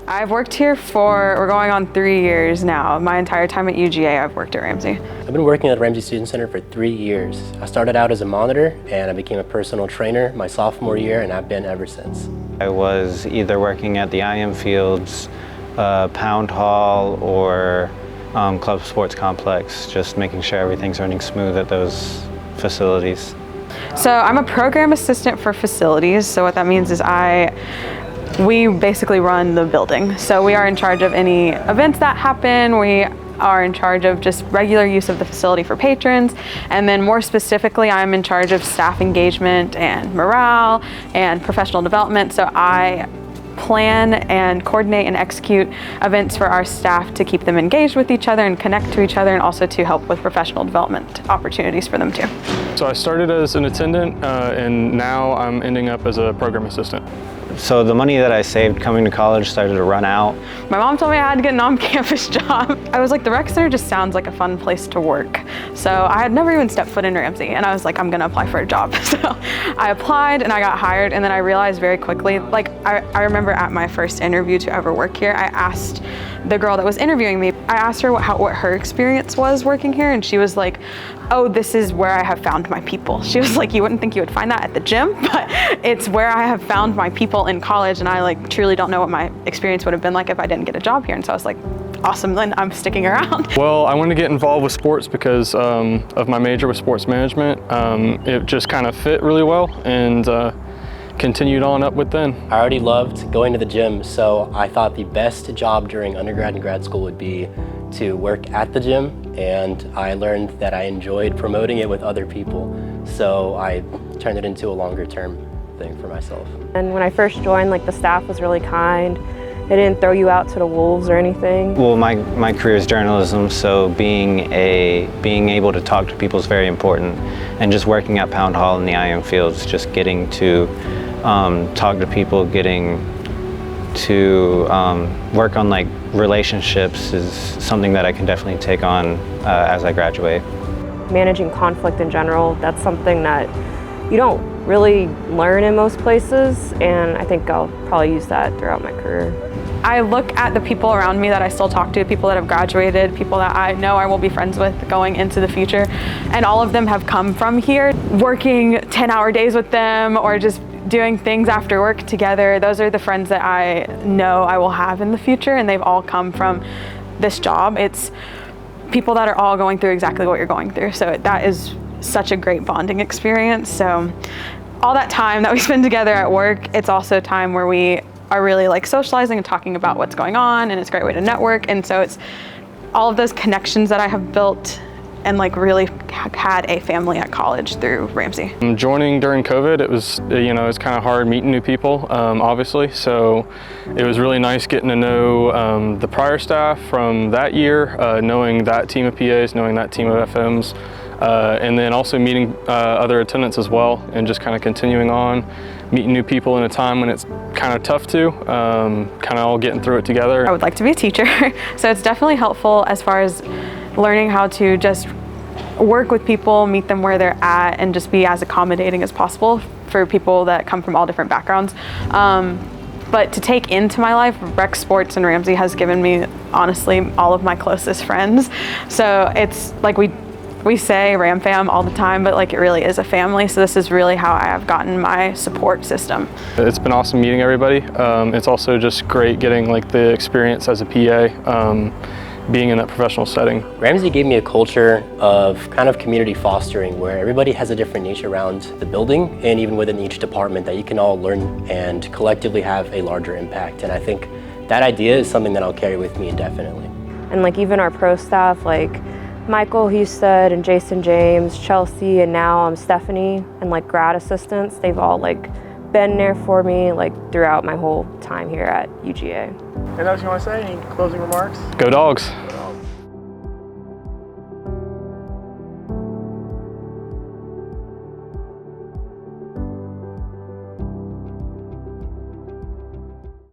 I've worked here we're going on 3 years now. My entire time at UGA, I've worked at Ramsey. I've been working at the Ramsey Student Center for 3 years. I started out as a monitor and I became a personal trainer my sophomore year, and I've been ever since. I was either working at the IM Fields, Pound Hall, or Club Sports Complex, just making sure everything's running smooth at those facilities. So I'm a program assistant for facilities. So what that means is we basically run the building. So we are in charge of any events that happen. We are in charge of just regular use of the facility for patrons. And then more specifically, I'm in charge of staff engagement and morale and professional development. So I plan and coordinate and execute events for our staff to keep them engaged with each other and connect to each other, and also to help with professional development opportunities for them too. So I started as an attendant and now I'm ending up as a program assistant. So the money that I saved coming to college started to run out. My mom told me I had to get an on-campus job. I was like, the rec center just sounds like a fun place to work. So I had never even stepped foot in Ramsey, and I was like, I'm gonna apply for a job. So I applied and I got hired, and then I realized very quickly, like I remember at my first interview to ever work here, I asked the girl that was interviewing me, I asked her what her experience was working here, and she was like, oh, this is where I have found my people. She was like, you wouldn't think you would find that at the gym, but it's where I have found my people in college, and I like truly don't know what my experience would have been like if I didn't get a job here. And so I was like, awesome, then I'm sticking around. Well, I wanted to get involved with sports because of my major with sports management. It just kind of fit really well, and continued on up with then. I already loved going to the gym, so I thought the best job during undergrad and grad school would be to work at the gym, and I learned that I enjoyed promoting it with other people, so I turned it into a longer term thing for myself. And when I first joined, like, the staff was really kind. They didn't throw you out to the wolves or anything. Well, my career is journalism, so being able to talk to people is very important. And just working at Pound Hall in the IM Fields, just getting to talk to people, getting to work on like relationships is something that I can definitely take on as I graduate. Managing conflict in general, that's something that you don't really learn in most places, and I think I'll probably use that throughout my career. I look at the people around me that I still talk to, people that have graduated, people that I know I will be friends with going into the future, and all of them have come from here. Working 10-hour days with them, or just doing things after work together, those are the friends that I know I will have in the future, and they've all come from this job. It's people that are all going through exactly what you're going through, so that is such a great bonding experience. So all that time that we spend together at work, it's also time where we are really like socializing and talking about what's going on, and it's a great way to network. And so it's all of those connections that I have built and like really had a family at college through Ramsey. Joining during COVID, it was, it's kind of hard meeting new people, obviously. So it was really nice getting to know the prior staff from that year, knowing that team of PAs, knowing that team of FMs, and then also meeting other attendants as well, and just kind of continuing on, meeting new people in a time when it's kind of tough to, kind of all getting through it together. I would like to be a teacher, so it's definitely helpful as far as learning how to just work with people, meet them where they're at, and just be as accommodating as possible for people that come from all different backgrounds. But to take into my life, Rec Sports and Ramsey has given me, honestly, all of my closest friends. So it's like we say Ram Fam all the time, but like it really is a family. So this is really how I have gotten my support system. It's been awesome meeting everybody. It's also just great getting like the experience as a PA, being in that professional setting. Ramsey gave me a culture of kind of community fostering, where everybody has a different niche around the building, and even within each department, that you can all learn and collectively have a larger impact. And I think that idea is something that I'll carry with me indefinitely. And like even our pro staff, like Michael Husted and Jason James, Chelsea, and now Stephanie, and like grad assistants, they've all like been there for me like throughout my whole time here at UGA. Anything else you want to say? Any closing remarks? Go Dogs!